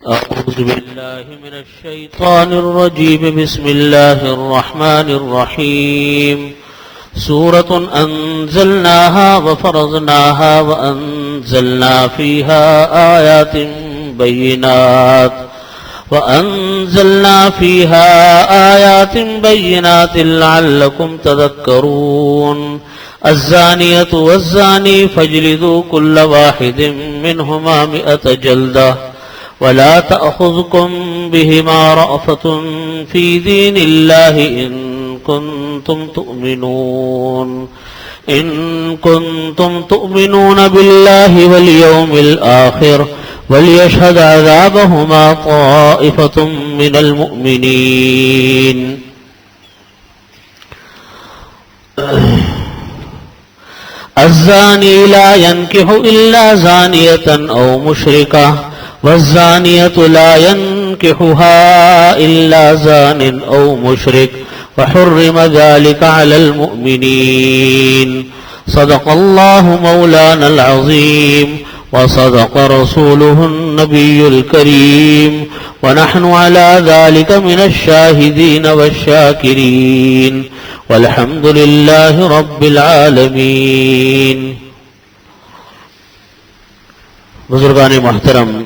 أعوذ بالله من الشيطان الرجيم. بسم الله الرحمن الرحيم. سورة أنزلناها وفرضناها وأنزلنا فيها آيات بينات لعلكم تذكرون. الزانية والزاني فاجلدوا كل واحد منهما 100 جلدة ولا تأخذكم بهما رأفة في دين الله إن كنتم تؤمنون بالله واليوم الآخر وليشهد عذابهما طائفة من المؤمنين. الزاني لا ينكح إلا زانية أو مشركة والزانية لا ينكحها إلا زان أو مشرك وحرم ذلك على المؤمنين. صدق الله مولانا العظيم وصدق رسوله النبي الكريم ونحن على ذلك من الشاهدين والشاكرين والحمد لله رب العالمين. بزرگان محترم،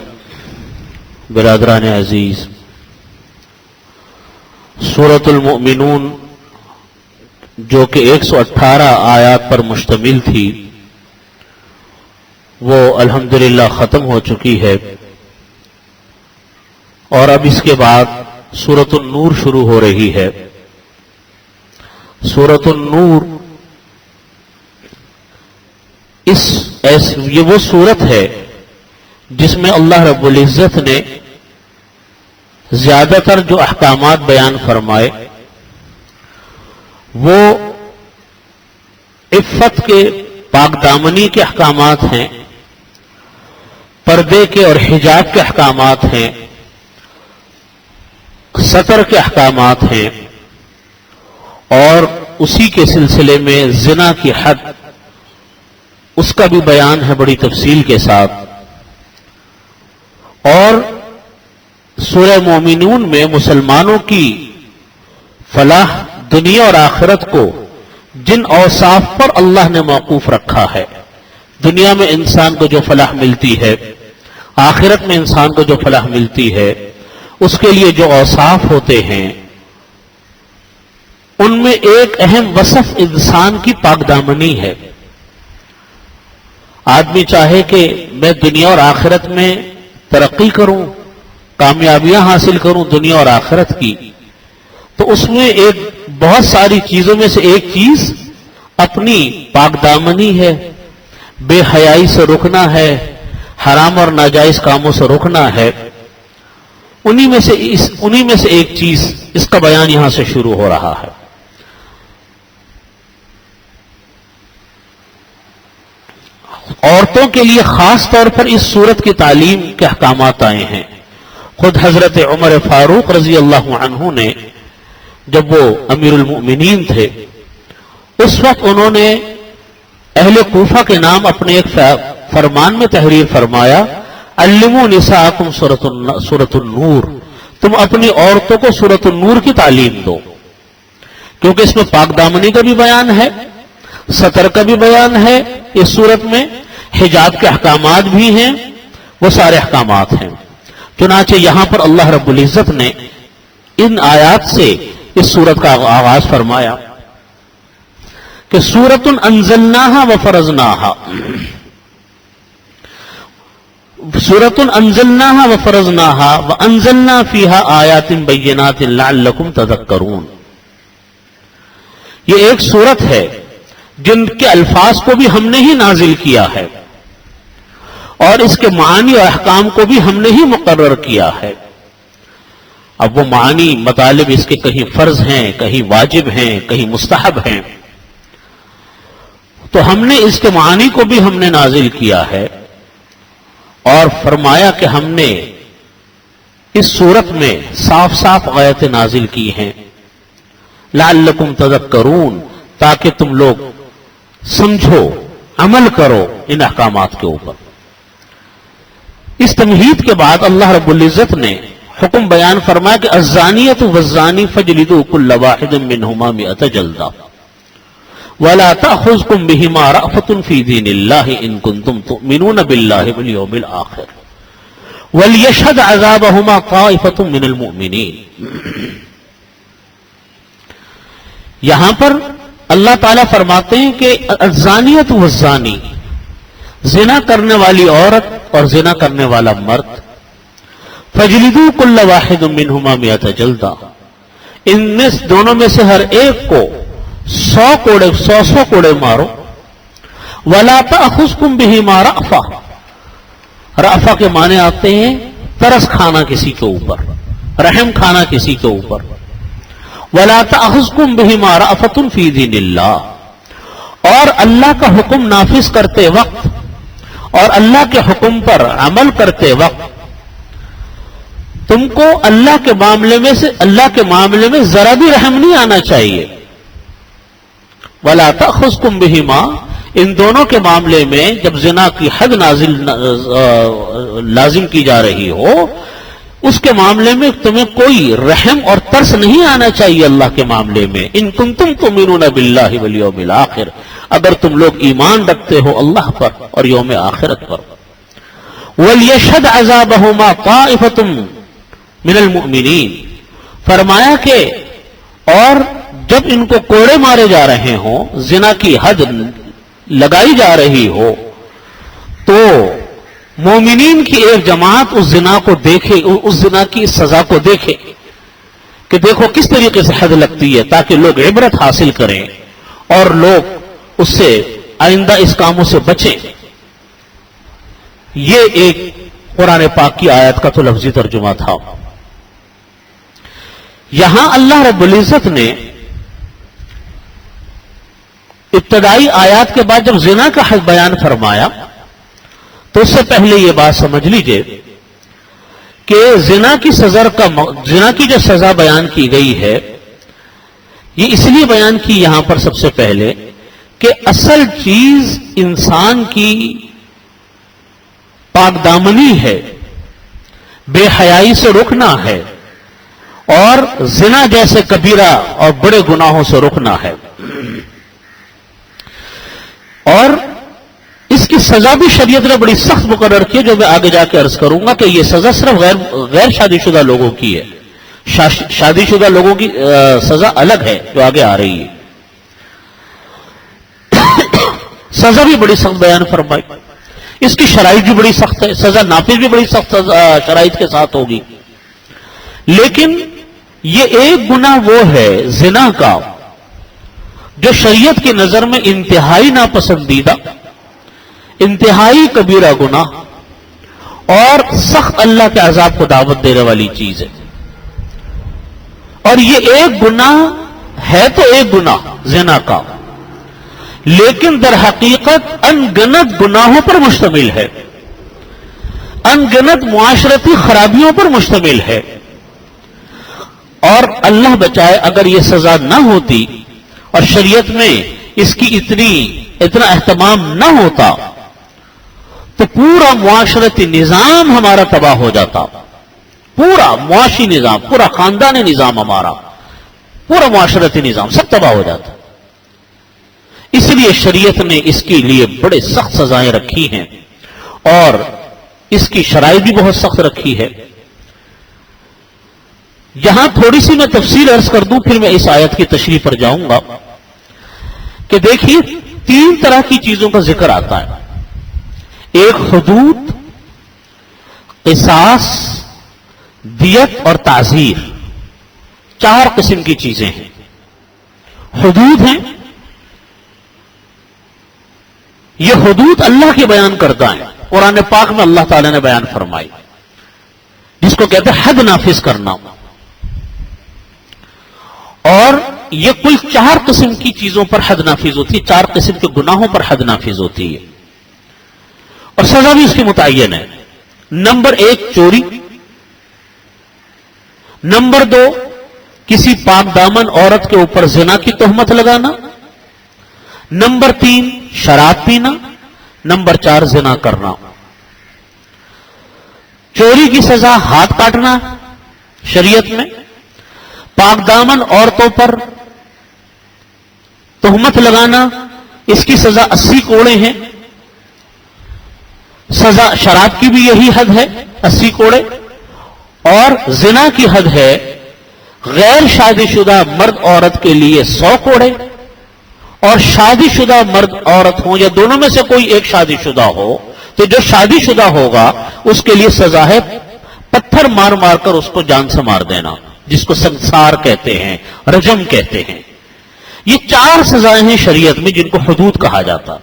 برادران عزیز، سورۃ المؤمنون جو کہ 118 آیات پر مشتمل تھی وہ الحمدللہ ختم ہو چکی ہے، اور اب اس کے بعد سورۃ النور شروع ہو رہی ہے. سورۃ النور یہ وہ سورت ہے جس میں اللہ رب العزت نے زیادہ تر جو احکامات بیان فرمائے وہ عفت کے، پاک دامنی کے احکامات ہیں، پردے کے اور حجاب کے احکامات ہیں، ستر کے احکامات ہیں، اور اسی کے سلسلے میں زنا کی حد اس کا بھی بیان ہے بڑی تفصیل کے ساتھ. اور سورہ مومنون میں مسلمانوں کی فلاح دنیا اور آخرت کو جن اوصاف پر اللہ نے موقوف رکھا ہے، دنیا میں انسان کو جو فلاح ملتی ہے، آخرت میں انسان کو جو فلاح ملتی ہے، اس کے لیے جو اوصاف ہوتے ہیں ان میں ایک اہم وصف انسان کی پاک دامنی ہے. آدمی چاہے کہ میں دنیا اور آخرت میں ترقی کروں، کامیابیاں حاصل کروں دنیا اور آخرت کی، تو اس میں ایک بہت ساری چیزوں میں سے ایک چیز اپنی پاک دامنی ہے، بے حیائی سے رکنا ہے، حرام اور ناجائز کاموں سے رکنا ہے. انہی میں سے ایک چیز اس کا بیان یہاں سے شروع ہو رہا ہے. عورتوں کے لیے خاص طور پر اس سورت کی تعلیم کے احکامات آئے ہیں. خود حضرت عمر فاروق رضی اللہ عنہ نے جب وہ امیر المؤمنین تھے اس وقت انہوں نے اہل کوفہ کے نام اپنے ایک فرمان میں تحریر فرمایا، علموا نساءکم سورۃ النور، تم اپنی عورتوں کو سورۃ النور کی تعلیم دو، کیونکہ اس میں پاک دامنی کا بھی بیان ہے، ستر کا بھی بیان ہے، اس سورت میں حجاب کے احکامات بھی ہیں، وہ سارے احکامات ہیں. چنانچہ یہاں پر اللہ رب العزت نے ان آیات سے اس سورت کا آغاز فرمایا کہ سورۃ انزلناها وفرضناها، سورۃ انزلناها وفرضناها وانزلنا فيها آیات بینات لعلکم تذکرون. یہ ایک سورت ہے جن کے الفاظ کو بھی ہم نے ہی نازل کیا ہے اور اس کے معانی اور احکام کو بھی ہم نے ہی مقرر کیا ہے. اب وہ معانی مطالب اس کے کہیں فرض ہیں، کہیں واجب ہیں، کہیں مستحب ہیں، تو ہم نے اس کے معانی کو بھی ہم نے نازل کیا ہے اور فرمایا کہ ہم نے اس صورت میں صاف صاف آیتیں نازل کی ہیں لعلکم تذکرون، تاکہ تم لوگ سمجھو، عمل کرو ان احکامات کے اوپر. اس تمہید کے بعد اللہ رب العزت نے حکم بیان فرمایا کہ الزانیۃ والزانی فاجلدوا کل واحد منہما 100 جلدہ ولا تأخذکم بہما رأفۃ فی دین اللہ ان کنتم تؤمنون باللہ والیوم الآخر وَلْيَشْهَدْ عَذَابَهُمَا طَائِفَةٌ مِّنَ الْمُؤْمِنِينَ۔ یہاں پر اللہ تعالیٰ فرماتے ہیں کہ الزانیۃ والزانی، زنا کرنے والی عورت اور زنا کرنے والا مرد، فَاجْلِدُوا كُلَّ وَاحِدٍ مِّنْهُمَا 100 جلدہ، ان میں دونوں میں سے ہر ایک کو 100 کوڑے مارو، وَلَا تَأْخُذْكُمْ بِهِمَا رَأْفَةٌ، رأفہ کے معنی آتے ہیں ترس کھانا کسی کے اوپر، رحم کھانا کسی کے اوپر۔ وَلَا تَأْخُذْكُمْ بِهِمَا رَأْفَةٌ فِي دِينِ اللَّهِ، اور اللہ کا حکم نافذ کرتے وقت اور اللہ کے حکم پر عمل کرتے وقت تم کو اللہ کے معاملے میں ذرا بھی رحم نہیں آنا چاہیے۔ وَلَا تَأْخُذْكُمْ بِهِمَا، ان دونوں کے معاملے میں جب زنا کی حد لازم کی جا رہی ہو، اس کے معاملے میں تمہیں کوئی رحم اور ترس نہیں آنا چاہیے اللہ کے معاملے میں۔ ان کنتم تؤمنون باللہ والیوم الآخر، اگر تم لوگ ایمان رکھتے ہو اللہ پر اور یوم آخرت پر۔ وَلْيَشْهَدْ عَذَابَهُمَا طَائِفَةٌ مِّنَ الْمُؤْمِنِينَ، فرمایا کہ اور جب ان کو کوڑے مارے جا رہے ہوں، زنا کی حد لگائی جا رہی ہو، تو مومنین کی ایک جماعت اس زنا کو دیکھے، اس زنا کی سزا کو دیکھے کہ دیکھو کس طریقے سے حد لگتی ہے، تاکہ لوگ عبرت حاصل کریں اور لوگ اس سے آئندہ اس کاموں سے بچیں۔ یہ ایک قرآن پاک کی آیت کا تو لفظی ترجمہ تھا۔ یہاں اللہ رب العزت نے ابتدائی آیات کے بعد جب زنا کا حد بیان فرمایا تو اس سے پہلے یہ بات سمجھ لیجئے کہ زنا کی جو سزا بیان کی گئی ہے، یہ اس لیے بیان کی یہاں پر سب سے پہلے کہ اصل چیز انسان کی پاک دامنی ہے، بے حیائی سے رکنا ہے، اور زنا جیسے کبیرہ اور بڑے گناہوں سے رکنا ہے۔ اور اس کی سزا بھی شریعت نے بڑی سخت مقرر کی، جو میں آگے جا کے عرض کروں گا کہ یہ سزا صرف غیر شادی شدہ لوگوں کی ہے، شادی شدہ لوگوں کی سزا الگ ہے جو آگے آ رہی ہے۔ سزا بھی بڑی سخت بیان فرمائی، اس کی شرائط بھی بڑی سخت ہے، سزا نافذ بھی بڑی سخت شرائط کے ساتھ ہوگی۔ لیکن یہ ایک گناہ وہ ہے زنا کا جو شریعت کی نظر میں انتہائی ناپسندیدہ، انتہائی کبیرہ گناہ اور سخت اللہ کے عذاب کو دعوت دینے والی چیز ہے۔ اور یہ ایک گناہ ہے تو ایک گناہ زنا کا، لیکن در حقیقت ان گنت گناہوں پر مشتمل ہے، ان گنت معاشرتی خرابیوں پر مشتمل ہے۔ اور اللہ بچائے اگر یہ سزا نہ ہوتی اور شریعت میں اس کی اتنا اہتمام نہ ہوتا تو پورا معاشرتی نظام ہمارا تباہ ہو جاتا، پورا معاشی نظام، پورا خاندانی نظام ہمارا، پورا معاشرتی نظام سب تباہ ہو جاتا۔ اس لیے شریعت نے اس کے لیے بڑے سخت سزائیں رکھی ہیں اور اس کی شرائط بھی بہت سخت رکھی ہے۔ یہاں تھوڑی سی میں تفصیل عرض کر دوں، پھر میں اس آیت کی تشریح پر جاؤں گا کہ دیکھیے 3 طرح کی چیزوں کا ذکر آتا ہے، ایک حدود، قصاص، دیت اور تعزیر، 4 قسم کی چیزیں ہیں۔ حدود ہیں، یہ حدود اللہ کے بیان کردہ ہیں، قرآن پاک میں اللہ تعالی نے بیان فرمائی، جس کو کہتے ہیں حد نافذ کرنا۔ اور یہ کل 4 قسم کی چیزوں پر حد نافذ ہوتی ہے، 4 قسم کے گناہوں پر حد نافذ ہوتی ہے، اور سزا بھی اس کی متعین ہے۔ نمبر 1 چوری، نمبر 2 کسی پاک دامن عورت کے اوپر زنا کی تہمت لگانا، نمبر 3 شراب پینا، نمبر 4 زنا کرنا۔ چوری کی سزا ہاتھ کاٹنا شریعت میں. پاک دامن عورتوں پر تہمت لگانا، اس کی سزا 80 کوڑے ہیں. سزا شراب کی بھی یہی حد ہے 80 کوڑے. اور زنا کی حد ہے غیر شادی شدہ مرد عورت کے لیے 100 کوڑے، اور شادی شدہ مرد عورت ہوں یا دونوں میں سے کوئی ایک شادی شدہ ہو تو جو شادی شدہ ہوگا اس کے لیے سزا ہے پتھر مار مار کر اس کو جان سے مار دینا، جس کو سنسار کہتے ہیں، رجم کہتے ہیں. یہ 4 سزائیں ہیں شریعت میں جن کو حدود کہا جاتا.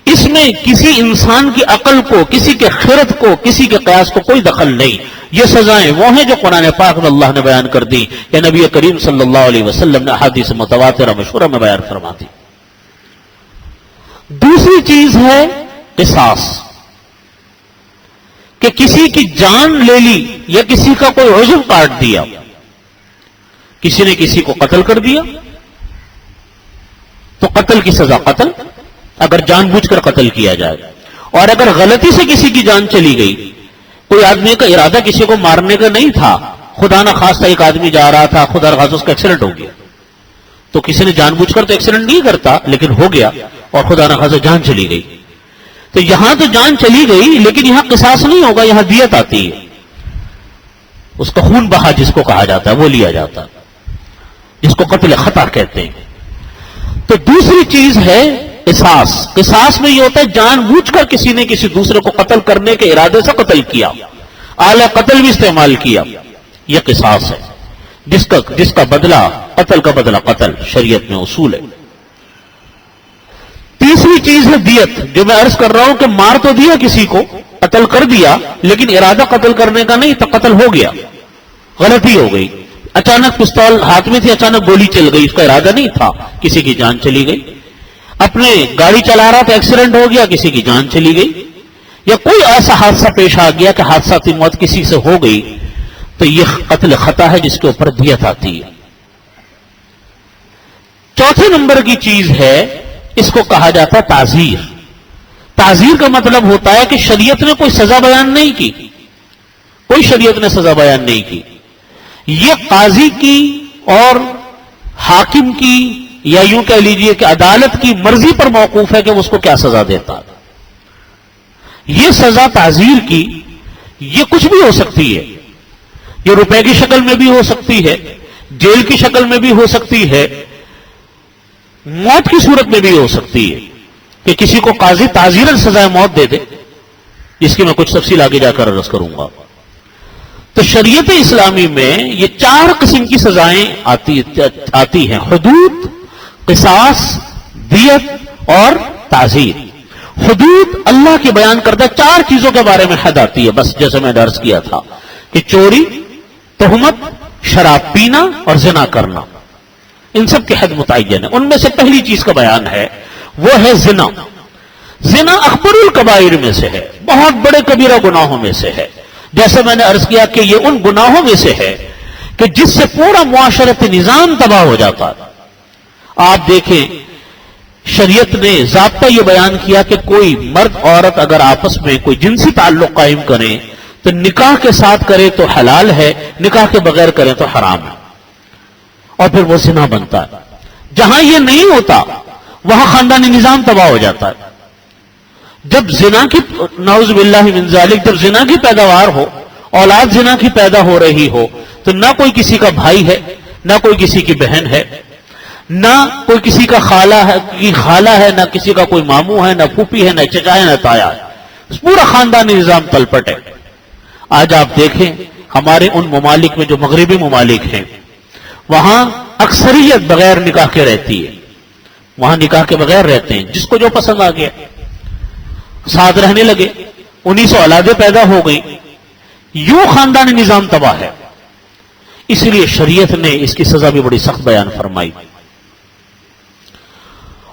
اس میں کسی انسان کی عقل کو، کسی کے خرد کو، کسی کے قیاس کو کوئی دخل نہیں. یہ سزائیں وہ ہیں جو قرآن پاک میں اللہ نے بیان کر دی یا نبی کریم صلی اللہ علیہ وسلم نے احادیث متواترہ مشہورہ میں بیان فرما دی. دوسری چیز ہے قصاص، کہ کسی کی جان لے لی یا کسی کا کوئی عضو کاٹ دیا. کسی نے کسی کو قتل کر دیا تو قتل کی سزا قتل، اگر جان بوجھ کر قتل کیا جائے. اور اگر غلطی سے کسی کی جان چلی گئی، کوئی آدمی کا ارادہ کسی کو مارنے کا نہیں تھا، خدا نہ خواستہ ایک آدمی جا رہا تھا، خدا نخواستہ اس کا ایکسیڈنٹ ہو گیا، تو کسی نے جان بوجھ کر تو ایکسیڈنٹ نہیں کرتا لیکن ہو گیا اور خدا نہ خواستہ جان چلی گئی. تو یہاں تو جان چلی گئی لیکن یہاں قصاص نہیں ہوگا، یہاں دیت آتی ہے. اس کا خون بہا جس کو کہا جاتا ہے وہ لیا جاتا ہے، جس کو قتل خطا کہتے ہیں. تو دوسری چیز ہے قصاص. قصاص میں یہ ہوتا ہے جان بوجھ کر کسی نے کسی دوسرے کو قتل کرنے کے ارادے سے قتل کیا، اعلی قتل بھی استعمال کیا، یہ قصاص ہے. جس کا بدلہ قتل کا بدلہ قتل شریعت میں اصول ہے. تیسری چیز ہے دیت، جو میں عرض کر رہا ہوں کہ مار تو دیا کسی کو، قتل کر دیا لیکن ارادہ قتل کرنے کا نہیں، تو قتل ہو گیا، غلطی ہو گئی. اچانک پستول ہاتھ میں تھی، اچانک گولی چل گئی، اس کا ارادہ نہیں تھا، کسی کی جان چلی گئی. اپنے گاڑی چلا رہا تھا، ایکسیڈنٹ ہو گیا، کسی کی جان چلی گئی. یا کوئی ایسا حادثہ پیش آ گیا کہ حادثاتی موت کسی سے ہو گئی، تو یہ قتل خطا ہے جس کے اوپر دیت آتی ہے. چوتھے نمبر کی چیز ہے، اس کو کہا جاتا ہے تعزیر. تعزیر کا مطلب ہوتا ہے کہ شریعت نے کوئی سزا بیان نہیں کی، کوئی شریعت نے سزا بیان نہیں کی. یہ قاضی کی اور حاکم کی یا یوں کہہ لیجئے کہ عدالت کی مرضی پر موقوف ہے کہ وہ اس کو کیا سزا دیتا ہے. یہ سزا تعزیر کی یہ کچھ بھی ہو سکتی ہے، یہ روپے کی شکل میں بھی ہو سکتی ہے، جیل کی شکل میں بھی ہو سکتی ہے، موت کی صورت میں بھی ہو سکتی ہے کہ کسی کو قاضی تعزیرا سزائے موت دے دے، جس کی میں کچھ تفصیل آگے جا کر عرض کروں گا. تو شریعت اسلامی میں یہ 4 قسم کی سزائیں آتی ہیں: حدود، قصاص، دیت اور تعزیر. حدود اللہ کی بیان کردہ 4 چیزوں کے بارے میں حد آتی ہے، بس جیسے میں نے عرض کیا تھا کہ چوری، تہمت، شراب پینا اور زنا کرنا، ان سب کی حد متعین ہے. ان میں سے پہلی چیز کا بیان ہے وہ ہے زنا. زنا اکبر الکبائر میں سے ہے، بہت بڑے کبیرہ گناہوں میں سے ہے. جیسے میں نے عرض کیا کہ یہ ان گناہوں میں سے ہے کہ جس سے پورا معاشرتی نظام تباہ ہو جاتا ہے. آپ دیکھیں شریعت نے ضابطہ یہ بیان کیا کہ کوئی مرد عورت اگر آپس میں کوئی جنسی تعلق قائم کریں تو نکاح کے ساتھ کرے تو حلال ہے، نکاح کے بغیر کریں تو حرام ہے، اور پھر وہ زنا بنتا ہے. جہاں یہ نہیں ہوتا وہاں خاندانی نظام تباہ ہو جاتا ہے. جب زنا کی نعوذ باللہ من ذالک جب زنا کی پیداوار ہو، اولاد زنا کی پیدا ہو رہی ہو، تو نہ کوئی کسی کا بھائی ہے، نہ کوئی کسی کی بہن ہے، نہ کوئی کسی کا خالہ ہے، نہ کسی کا کوئی ماموں ہے، نہ پھوپھی ہے، نہ چچا ہے، نہ تایا ہے. پورا خاندانی نظام تلپٹ ہے. آج آپ دیکھیں ہمارے ان ممالک میں جو مغربی ممالک ہیں، وہاں اکثریت بغیر نکاح کے رہتی ہے، وہاں نکاح کے بغیر رہتے ہیں، جس کو جو پسند آ گیا ساتھ رہنے لگے، 1900 اولادیں پیدا ہو گئی. یوں خاندانی نظام تباہ ہے. اس لیے شریعت نے اس کی سزا بھی بڑی سخت بیان فرمائی.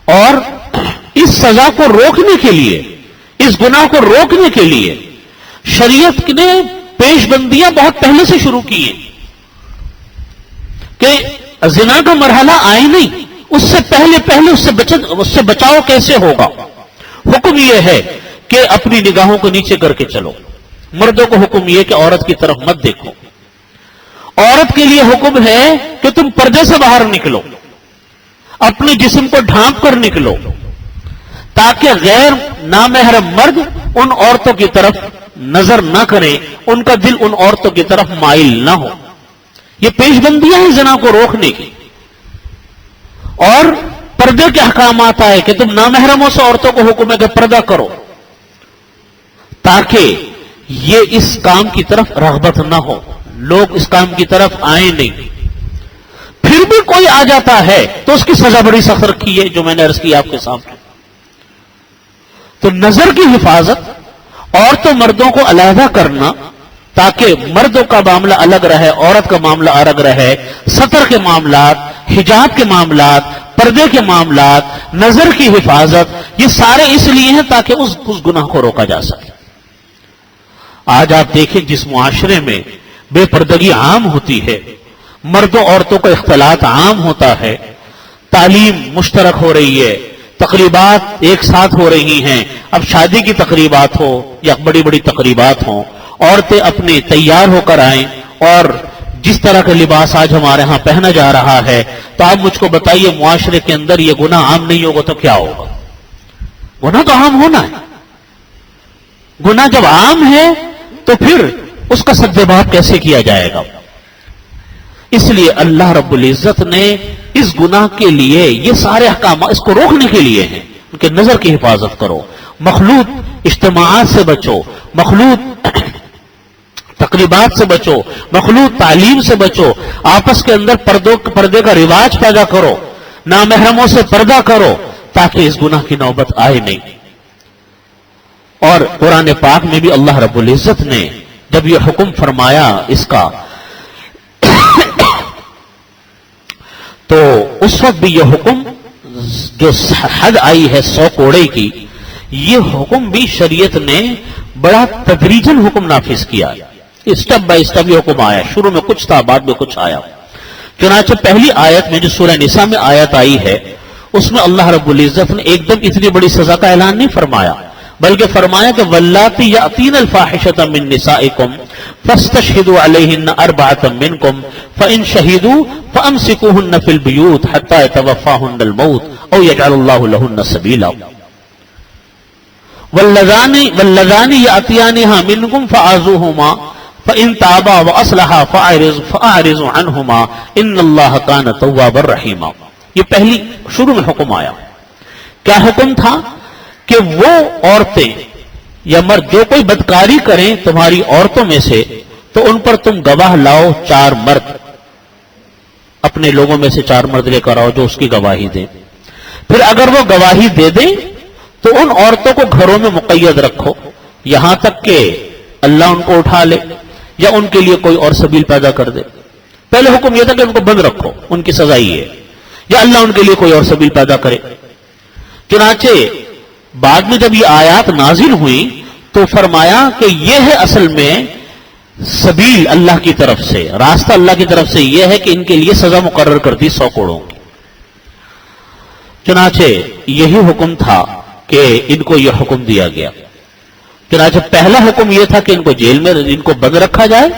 اور اس سزا کو روکنے کے لیے، اس گناہ کو روکنے کے لیے شریعت نے پیش بندیاں بہت پہلے سے شروع کی ہیں کہ زنا کا مرحلہ آئے نہیں، اس سے پہلے اس سے بچاؤ کیسے ہوگا. حکم یہ ہے کہ اپنی نگاہوں کو نیچے کر کے چلو. مردوں کو حکم یہ کہ عورت کی طرف مت دیکھو. عورت کے لیے حکم ہے کہ تم پردے سے باہر نکلو، اپنے جسم کو ڈھانپ کر نکلو، تاکہ غیر نامحرم مرد ان عورتوں کی طرف نظر نہ کریں، ان کا دل ان عورتوں کی طرف مائل نہ ہو. یہ پیش بندیاں ہیں زنا کو روکنے کی. اور پردے کے احکامات آئے کہ تم نامحرموں سے عورتوں کو حکم ہے کہ پردہ کرو، تاکہ یہ اس کام کی طرف رغبت نہ ہو، لوگ اس کام کی طرف آئیں نہیں. پھر بھی کوئی آ جاتا ہے تو اس کی سزا بڑی سخت رکھی ہے، جو میں نے عرض کی آپ کے سامنے. تو نظر کی حفاظت، عورتوں مردوں کو علیحدہ کرنا تاکہ مردوں کا معاملہ الگ رہے، عورت کا معاملہ الگ رہے، ستر کے معاملات، حجاب کے معاملات، پردے کے معاملات، نظر کی حفاظت، یہ سارے اس لیے ہیں تاکہ اس گناہ کو روکا جا سکے. آج آپ دیکھیں جس معاشرے میں بے پردگی عام ہوتی ہے، مردوں عورتوں کا اختلاط عام ہوتا ہے، تعلیم مشترک ہو رہی ہے، تقریبات ایک ساتھ ہو رہی ہیں. اب شادی کی تقریبات ہو یا بڑی بڑی تقریبات ہوں، عورتیں اپنی تیار ہو کر آئیں، اور جس طرح کا لباس آج ہمارے ہاں پہنا جا رہا ہے، تو آپ مجھ کو بتائیے معاشرے کے اندر یہ گناہ عام نہیں ہوگا تو کیا ہوگا؟ گناہ تو عام ہونا ہے. گناہ جب عام ہے تو پھر اس کا سدباب کیسے کیا جائے گا؟ اس لیے اللہ رب العزت نے اس گناہ کے لیے یہ سارے احکامات اس کو روکنے کے لیے ہیں کہ نظر کی حفاظت کرو، مخلوط اجتماعات سے بچو، مخلوط تقریبات سے بچو، مخلوط تعلیم سے بچو، آپس کے اندر پردے کا رواج پیدا کرو، نامحرموں سے پردہ کرو تاکہ اس گناہ کی نوبت آئے نہیں. اور قرآن پاک میں بھی اللہ رب العزت نے جب یہ حکم فرمایا اس کا تو اس وقت بھی یہ حکم جو حد آئی ہے 100 کوڑے کی، یہ حکم بھی شریعت نے بڑا تدریجاً حکم نافذ کیا. اسٹیپ بائی اسٹیپ یہ حکم آیا، شروع میں کچھ تھا، بعد میں کچھ آیا. چنانچہ پہلی آیت میں جو سورہ نساء میں آیت آئی ہے، اس میں اللہ رب العزت نے ایک دم اتنی بڑی سزا کا اعلان نہیں فرمایا، بلکہ فرمایا کہ واللاتی یاتین الفاحشۃ من نسائکم فاستشہدوا علیہن اربعۃ منکم فان شہدوا فامسکوہن فی البیوت حتی یتوفاہن الموت او یجعل اللہ لہن سبیلا واللذان یاتیانہا منکم فعاذوہما فان تابا واصلحا فاعرضوا عنہما ان اللہ کان توابا رحیما. یہ پہلی شروع میں حکم آیا. کیا حکم تھا؟ کہ وہ عورتیں یا مرد جو کوئی بدکاری کریں تمہاری عورتوں میں سے تو ان پر تم گواہ لاؤ 4 مرد، اپنے لوگوں میں سے 4 مرد لے کر آؤ جو اس کی گواہی دیں. پھر اگر وہ گواہی دے دیں تو ان عورتوں کو گھروں میں مقید رکھو یہاں تک کہ اللہ ان کو اٹھا لے یا ان کے لیے کوئی اور سبیل پیدا کر دے. پہلے حکم یہ تھا کہ ان کو بند رکھو، ان کی سزا یہ ہے، یا اللہ ان کے لیے کوئی اور سبیل پیدا کرے. چنانچہ بعد میں جب یہ آیات نازل ہوئی تو فرمایا کہ یہ ہے اصل میں سبیل اللہ کی طرف سے، راستہ اللہ کی طرف سے یہ ہے کہ ان کے لیے سزا مقرر کر دی 100 کوڑوں کی. چنانچہ یہی حکم تھا کہ ان کو یہ حکم دیا گیا. چنانچہ پہلا حکم یہ تھا کہ ان کو جیل میں ان کو بند رکھا جائے.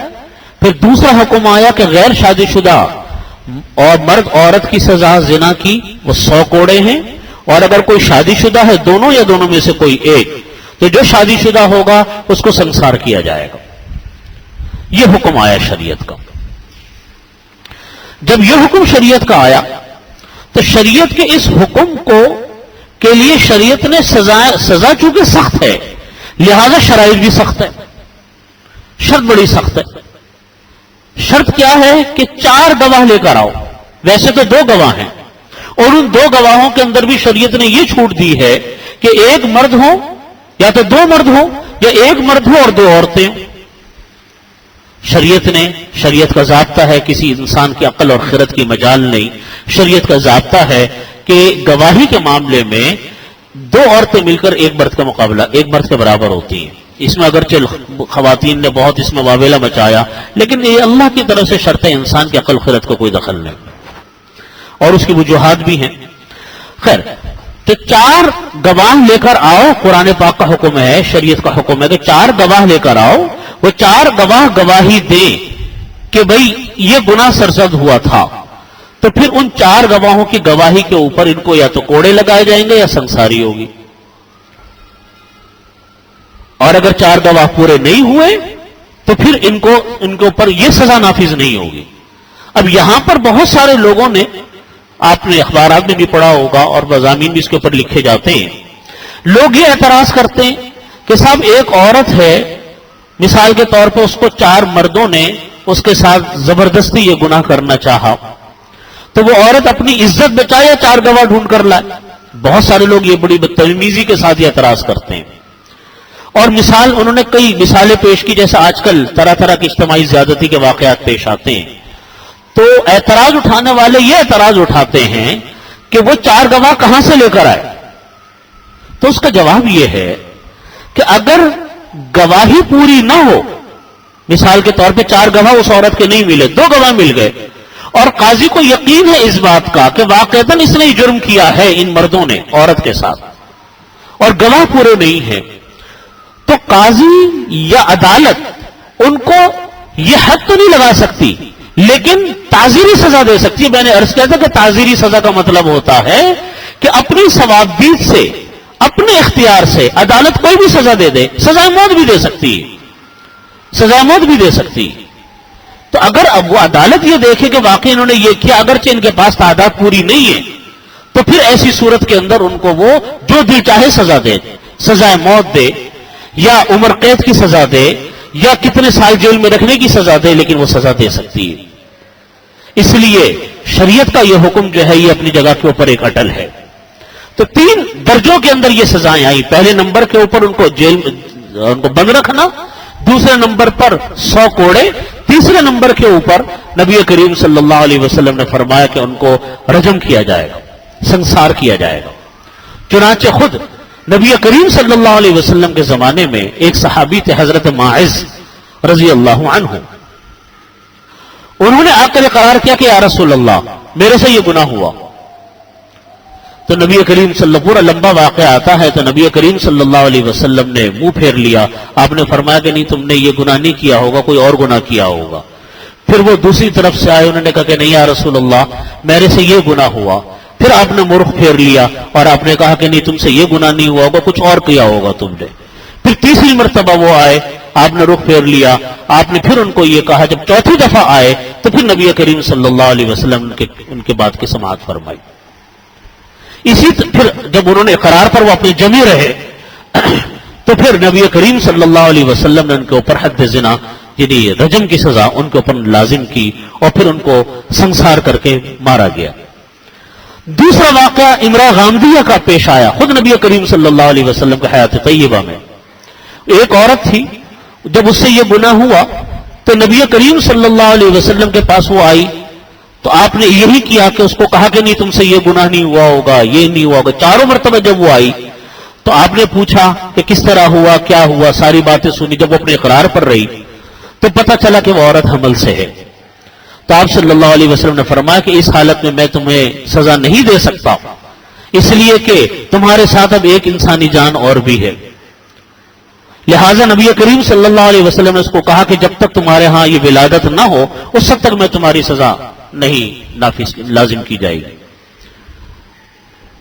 پھر دوسرا حکم آیا کہ غیر شادی شدہ اور مرد عورت کی سزا زنا کی وہ 100 کوڑے ہیں، اور اگر کوئی شادی شدہ ہے دونوں یا دونوں میں سے کوئی ایک تو جو شادی شدہ ہوگا اس کو سنسار کیا جائے گا. یہ حکم آیا شریعت کا. جب یہ حکم شریعت کا آیا تو شریعت کے اس حکم کو کے لیے شریعت نے سزا چونکہ سخت ہے لہذا شرائط بھی سخت ہے، شرط بڑی سخت ہے. شرط کیا ہے کہ 4 گواہ لے کر آؤ. ویسے تو 2 گواہ ہیں، اور ان 2 گواہوں کے اندر بھی شریعت نے یہ چھوٹ دی ہے کہ ایک مرد ہو یا تو 2 مرد ہو یا ایک مرد ہو اور 2 عورتیں. شریعت کا ضابطہ ہے، کسی انسان کی عقل اور خرد کی مجال نہیں. شریعت کا ضابطہ ہے کہ گواہی کے معاملے میں 2 عورتیں مل کر ایک مرد کا مقابلہ ایک مرد کے برابر ہوتی ہیں. اس میں اگرچہ خواتین نے بہت اس میں واویلا مچایا، لیکن یہ اللہ کی طرف سے شرط ہے، انسان کی عقل خرد کا کوئی دخل نہیں، اور اس کی وجوہات بھی ہیں. خیر، تو 4 گواہ لے کر آؤ. قرآن پاک کا حکم ہے، شریعت کا حکم ہے کہ 4 گواہ لے کر آؤ، وہ 4 گواہ گواہی دیں کہ بھئی یہ گناہ سرزد ہوا تھا، تو پھر ان 4 گواہوں کی گواہی کے اوپر ان کو یا تو کوڑے لگائے جائیں گے یا سنساری ہوگی. اور اگر 4 گواہ پورے نہیں ہوئے تو پھر ان کے اوپر یہ سزا نافذ نہیں ہوگی. اب یہاں پر بہت سارے لوگوں نے، آپ نے اخبارات میں بھی پڑھا ہوگا اور مضامین بھی اس کے اوپر لکھے جاتے ہیں، لوگ یہ اعتراض کرتے ہیں کہ صاحب ایک عورت ہے، مثال کے طور پہ اس کو 4 مردوں نے اس کے ساتھ زبردستی یہ گناہ کرنا چاہا، تو وہ عورت اپنی عزت بچائے یا 4 گواہ ڈھونڈ کر لائے. بہت سارے لوگ یہ بڑی بدتمیزی کے ساتھ یہ اعتراض کرتے ہیں. اور انہوں نے کئی مثالیں پیش کی، جیسے آج کل طرح طرح کی اجتماعی زیادتی کے واقعات پیش آتے ہیں. تو اعتراض اٹھانے والے یہ اعتراض اٹھاتے ہیں کہ وہ 4 گواہ کہاں سے لے کر آئے. تو اس کا جواب یہ ہے کہ اگر گواہی پوری نہ ہو، مثال کے طور پہ 4 گواہ اس عورت کے نہیں ملے، 2 گواہ مل گئے، اور قاضی کو یقین ہے اس بات کا کہ واقعتاً اس نے جرم کیا ہے ان مردوں نے عورت کے ساتھ، اور گواہ پورے نہیں ہیں، تو قاضی یا عدالت ان کو یہ حد تو نہیں لگا سکتی، لیکن تعزیری سزا دے سکتی ہے. میں نے عرض کیا تھا کہ تعزیری سزا کا مطلب ہوتا ہے کہ اپنی ثوابدید سے، اپنے اختیار سے عدالت کوئی بھی سزا دے دے. سزائے موت بھی دے سکتی ہے، سزائے موت بھی دے سکتی ہے. تو اگر اب وہ عدالت یہ دیکھے کہ واقعی انہوں نے یہ کیا، اگرچہ ان کے پاس تعداد پوری نہیں ہے، تو پھر ایسی صورت کے اندر ان کو وہ جو دل چاہے سزا دے، سزائے موت دے یا عمر قید کی سزا دے یا کتنے سال جیل میں رکھنے کی سزا دے، لیکن وہ سزا دے سکتی ہے. اس لیے شریعت کا یہ حکم جو ہے یہ اپنی جگہ کے اوپر ایک اٹل ہے. تو 3 درجوں کے اندر یہ سزائیں آئیں. پہلے نمبر کے اوپر ان کو جیل ان کو بند رکھنا، دوسرے نمبر پر 100 کوڑے، تیسرے نمبر کے اوپر نبی کریم صلی اللہ علیہ وسلم نے فرمایا کہ ان کو رجم کیا جائے گا، سنسار کیا جائے گا. چنانچہ خود نبی کریم صلی اللہ علیہ وسلم کے زمانے میں ایک صحابی تھے حضرت ماعز رضی اللہ عنہ. انہوں نے آ کر اقرار کیا کہ یا رسول اللہ میرے سے یہ گناہ ہوا. تو نبی کریم صلی اللہ علیہ وسلم، پورا لمبا واقعہ آتا ہے، تو نبی کریم صلی اللہ علیہ وسلم نے منہ پھیر لیا. آپ نے فرمایا کہ نہیں، تم نے یہ گناہ نہیں کیا ہوگا، کوئی اور گناہ کیا ہوگا. پھر وہ دوسری طرف سے آئے، انہوں نے کہا کہ نہیں یا رسول اللہ میرے سے یہ گناہ ہوا. پھر آپ نے منہ پھیر لیا اور آپ نے کہا کہ نہیں، تم سے یہ گناہ نہیں ہوا ہوگا، کچھ اور کیا ہوگا تم نے. پھر تیسری مرتبہ وہ آئے، آپ نے رخ پھیر لیا. آپ نے پھر ان کو یہ کہا. جب چوتھی دفعہ آئے تو پھر نبی کریم صلی اللہ علیہ وسلم ان کے بات کی سماعت فرمائی. پھر جب انہوں نے اقرار پر وہ اپنے جمے رہے تو پھر نبی کریم صلی اللہ علیہ وسلم نے ان کے اوپر حد زنا یعنی رجم کی سزا ان کے اوپر لازم کی اور پھر ان کو سنسار کر کے مارا گیا. دوسرا واقعہ امرأہ غامدیہ کا پیش آیا خود نبی کریم صلی اللہ علیہ وسلم کے حیات طیبہ میں. ایک عورت تھی، جب اس سے یہ گناہ ہوا تو نبی کریم صلی اللہ علیہ وسلم کے پاس وہ آئی تو آپ نے یہی کیا کہ اس کو کہا کہ نہیں، تم سے یہ گناہ نہیں ہوا ہوگا، یہ نہیں ہوا ہوگا. 4 مرتبہ جب وہ آئی تو آپ نے پوچھا کہ کس طرح ہوا، کیا ہوا، ساری باتیں سنی. جب وہ اپنے اقرار پر رہی تو پتہ چلا کہ وہ عورت حمل سے ہے. تو آپ صلی اللہ علیہ وسلم نے فرمایا کہ اس حالت میں تمہیں سزا نہیں دے سکتا، اس لیے کہ تمہارے ساتھ اب ایک انسانی جان اور بھی ہے. لہٰذا نبی کریم صلی اللہ علیہ وسلم نے اس کو کہا کہ جب تک تمہارے ہاں یہ ولادت نہ ہو اس وقت تک میں تمہاری سزا نہیں نافذ لازم کی جائے گی.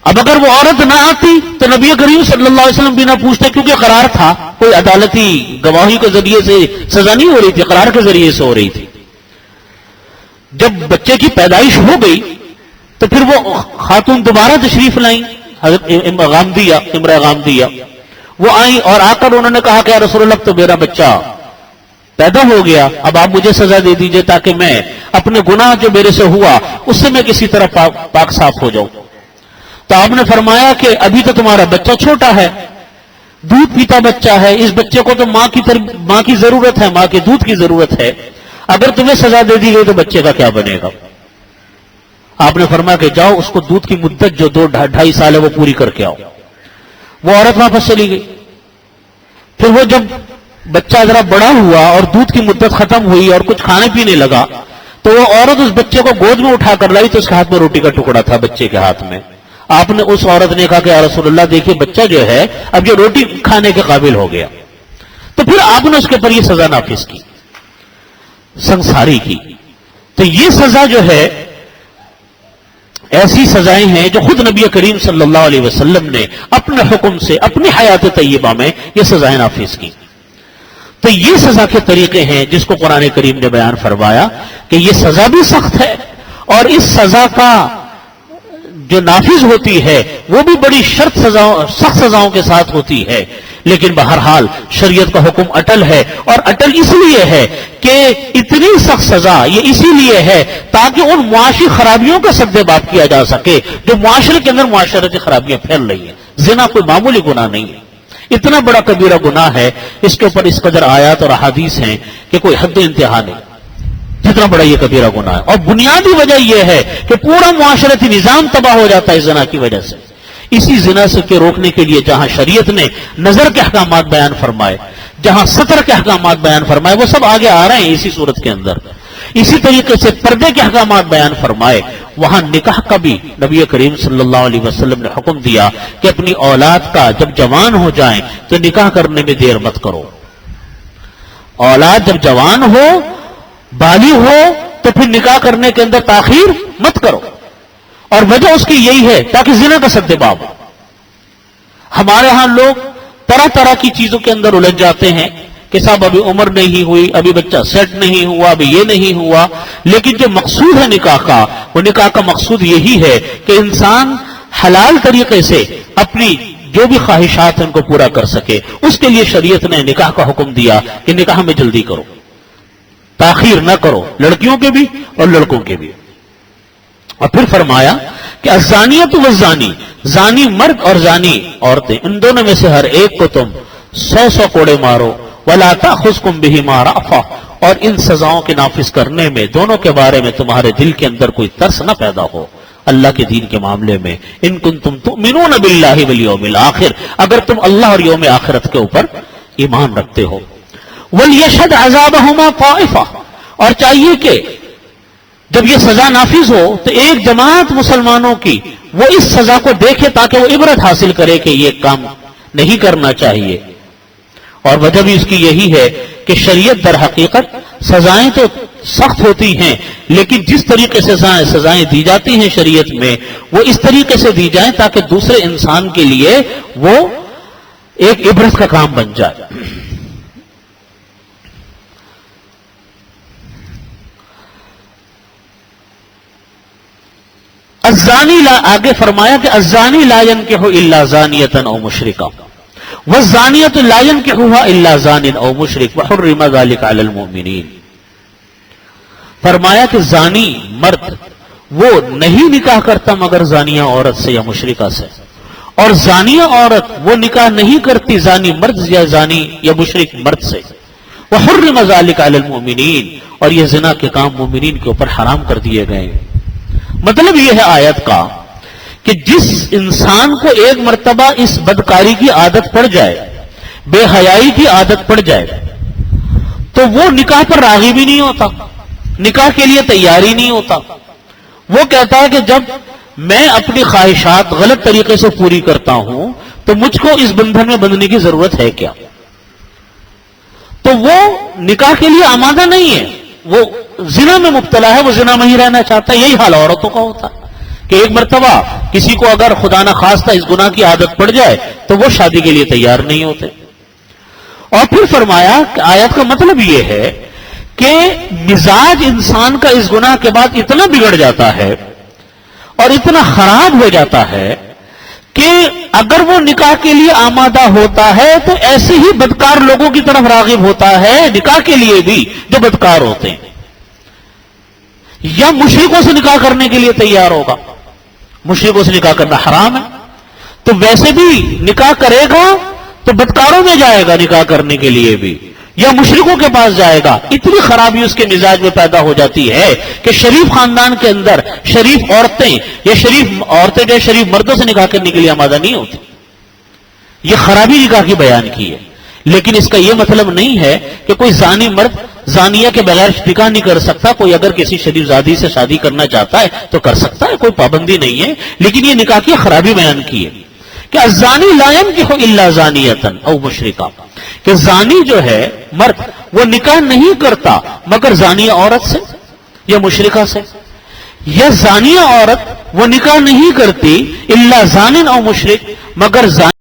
اب اگر وہ عورت نہ آتی تو نبی کریم صلی اللہ علیہ وسلم بھی نہ پوچھتے، کیونکہ قرار تھا، کوئی عدالتی گواہی کے ذریعے سے سزا نہیں ہو رہی تھی، قرار کے ذریعے سے ہو رہی تھی. جب بچے کی پیدائش ہو گئی تو پھر وہ خاتون دوبارہ تشریف لائیں، حضرت امرأہ غامدیہ وہ آئیں اور آ کر انہوں نے کہا کہ یا رسول اللہ تو میرا بچہ پیدا ہو گیا، اب آپ مجھے سزا دے دیجئے تاکہ میں اپنے گناہ جو میرے سے ہوا اس سے میں کسی طرح پاک صاف ہو جاؤں. تو آپ نے فرمایا کہ ابھی تو تمہارا بچہ چھوٹا ہے، دودھ پیتا بچہ ہے، اس بچے کو تو ماں کی ضرورت ہے، ماں کے دودھ کی ضرورت ہے. اگر تمہیں سزا دے دی گئی تو بچے کا کیا بنے گا؟ آپ نے فرمایا کہ جاؤ اس کو دودھ کی مدت جو 2-2.5 سال ہے وہ پوری کر کے آؤ. وہ عورت واپس چلی گئی. پھر وہ جب بچہ ذرا بڑا ہوا اور دودھ کی مدت ختم ہوئی اور کچھ کھانے پینے لگا تو وہ عورت اس بچے کو گود میں اٹھا کر لائی تو اس کے ہاتھ میں روٹی کا ٹکڑا تھا بچے کے ہاتھ میں. آپ نے اس عورت نے کہا کہ یا رسول اللہ دیکھیے بچہ جو ہے اب یہ روٹی کھانے کے قابل ہو گیا. تو پھر آپ نے اس کے اوپر یہ سزا نافذ کی، سنساری کی. تو یہ سزا جو ہے ایسی سزائیں ہیں جو خود نبی کریم صلی اللہ علیہ وسلم نے اپنے حکم سے اپنی حیات طیبہ میں یہ سزائیں نافذ کی. تو یہ سزا کے طریقے ہیں جس کو قرآن کریم نے بیان فرمایا کہ یہ سزا بھی سخت ہے، اور اس سزا کا جو نافذ ہوتی ہے وہ بھی بڑی سخت سزاؤں کے ساتھ ہوتی ہے. لیکن بہرحال شریعت کا حکم اٹل ہے، اور اٹل اس لیے ہے کہ اتنی سخت سزا یہ اسی لیے ہے تاکہ ان معاشی خرابیوں کا سدباب کیا جا سکے جو معاشرے کے اندر معاشرتی خرابیاں پھیل رہی ہیں. زنا کوئی معمولی گناہ نہیں ہے، اتنا بڑا کبیرہ گناہ ہے، اس کے اوپر اس قدر آیات اور احادیث ہیں کہ کوئی حد و انتہا نہیں، جتنا بڑا یہ کبیرہ گناہ ہے. اور بنیادی وجہ یہ ہے کہ پورا معاشرتی نظام تباہ ہو جاتا ہے زنا کی وجہ سے. اسی زنا سے کے روکنے کے لیے جہاں شریعت نے نظر کے احکامات بیان فرمائے، جہاں ستر کے احکامات بیان فرمائے، وہ سب آگے آ رہے ہیں اسی صورت کے اندر. اسی طریقے سے پردے کے احکامات بیان فرمائے، وہاں نکاح کا بھی نبی کریم صلی اللہ علیہ وسلم نے حکم دیا کہ اپنی اولاد کا جب جوان ہو جائیں تو نکاح کرنے میں دیر مت کرو. اولاد جب جوان ہو، بالغ ہو، تو پھر نکاح کرنے کے اندر تاخیر مت کرو. اور وجہ اس کی یہی ہے تاکہ زنا کا سدباب ہو. ہمارے ہاں لوگ طرح طرح کی چیزوں کے اندر الجھ جاتے ہیں کہ صاحب ابھی عمر نہیں ہوئی، ابھی بچہ سیٹ نہیں ہوا، ابھی یہ نہیں ہوا. لیکن جو مقصود ہے نکاح کا، وہ نکاح کا مقصود یہی ہے کہ انسان حلال طریقے سے اپنی جو بھی خواہشات ہیں ان کو پورا کر سکے. اس کے لیے شریعت نے نکاح کا حکم دیا کہ نکاح میں جلدی کرو، تاخیر نہ کرو، لڑکیوں کے بھی اور لڑکوں کے بھی. اور پھر فرمایا کہ الزانیۃ والزانی، زانی مرد اور زانی عورتیں، ان دونوں میں سے ہر ایک کو تم 100 کوڑے مارو. وَلَا تَأْخُذْكُمْ بِهِمَا رَأْفَةٌ، اور ان سزاؤں کے نافذ کرنے میں دونوں کے بارے میں تمہارے دل کے اندر کوئی ترس نہ پیدا ہو اللہ کے دین کے معاملے میں. ان کنتم تؤمنون باللہ والیوم الآخر، اگر تم اللہ اور یوم آخرت کے اوپر ایمان رکھتے ہو. وَلْيَشْهَدْ عَذَابَهُمَا طَائِفَةٌ، اور چاہیے کہ جب یہ سزا نافذ ہو تو ایک جماعت مسلمانوں کی وہ اس سزا کو دیکھے تاکہ وہ عبرت حاصل کرے کہ یہ کام نہیں کرنا چاہیے. اور وجہ بھی اس کی یہی ہے کہ شریعت در حقیقت سزائیں تو سخت ہوتی ہیں، لیکن جس طریقے سے سزائیں دی جاتی ہیں شریعت میں وہ اس طریقے سے دی جائیں تاکہ دوسرے انسان کے لیے وہ ایک عبرت کا کام بن جائے. الزانی لا، آگے فرمایا کہ الزانی لا ينکح الا زانیۃ او مشرکہ والزانیۃ لا ينکحها الا زان او مشرک وحرم ذلك علی المؤمنین. فرمایا کہ زانی مرد وہ نہیں نکاح کرتا مگر زانیہ عورت سے یا مشرکہ سے، اور زانیہ عورت وہ نکاح نہیں کرتی زانی مرد یا زانی یا مشرک مرد سے. وحرم ذلك علی المؤمنین، اور یہ زنا کے کام مومنین کے اوپر حرام کر دیے گئے. مطلب یہ ہے آیت کا کہ جس انسان کو ایک مرتبہ اس بدکاری کی عادت پڑ جائے، بے حیائی کی عادت پڑ جائے، تو وہ نکاح پر راغب ہی نہیں ہوتا، نکاح کے لیے تیار ہی نہیں ہوتا. وہ کہتا ہے کہ جب میں اپنی خواہشات غلط طریقے سے پوری کرتا ہوں تو مجھ کو اس بندھن میں بندھنے کی ضرورت ہے کیا. تو وہ نکاح کے لیے آمادہ نہیں ہے، وہ زنا میں مبتلا ہے، وہ زنا میں ہی رہنا چاہتا ہے. یہی حال عورتوں کا ہوتا ہے کہ ایک مرتبہ کسی کو اگر خدا نہ خواستہ اس گناہ کی عادت پڑ جائے تو وہ شادی کے لیے تیار نہیں ہوتے. اور پھر فرمایا کہ آیت کا مطلب یہ ہے کہ مزاج انسان کا اس گناہ کے بعد اتنا بگڑ جاتا ہے اور اتنا خراب ہو جاتا ہے کہ اگر وہ نکاح کے لیے آمادہ ہوتا ہے تو ایسے ہی بدکار لوگوں کی طرف راغب ہوتا ہے نکاح کے لیے بھی جو بدکار ہوتے ہیں، یا مشرکوں سے نکاح کرنے کے لیے تیار ہوگا. مشرکوں سے نکاح کرنا حرام ہے، تو ویسے بھی نکاح کرے گا تو بدکاروں میں جائے گا نکاح کرنے کے لیے بھی، یا مشرکوں کے پاس جائے گا. اتنی خرابی اس کے مزاج میں پیدا ہو جاتی ہے کہ شریف خاندان کے اندر شریف عورتیں یا شریف مردوں سے نکاح کرنے کے لیے آمادہ نہیں ہوتی. یہ خرابی نکاح کی بیان کی ہے. لیکن اس کا یہ مطلب نہیں ہے کہ کوئی زانی مرد زانیہ کے بغیر نکاح نہیں کر سکتا. کوئی اگر کسی شریف زادی سے شادی کرنا چاہتا ہے تو کر سکتا ہے، کوئی پابندی نہیں ہے. لیکن یہ نکاح کی خرابی بیان کی ہے کہ الزانی لا ينکح الا زانیۃ او مشرکہ، کہ زانی جو ہے مرد وہ نکاح نہیں کرتا مگر زانیہ عورت سے یا مشرکہ سے، یا زانیہ عورت وہ نکاح نہیں کرتی الا زان او مشرک مگر زانی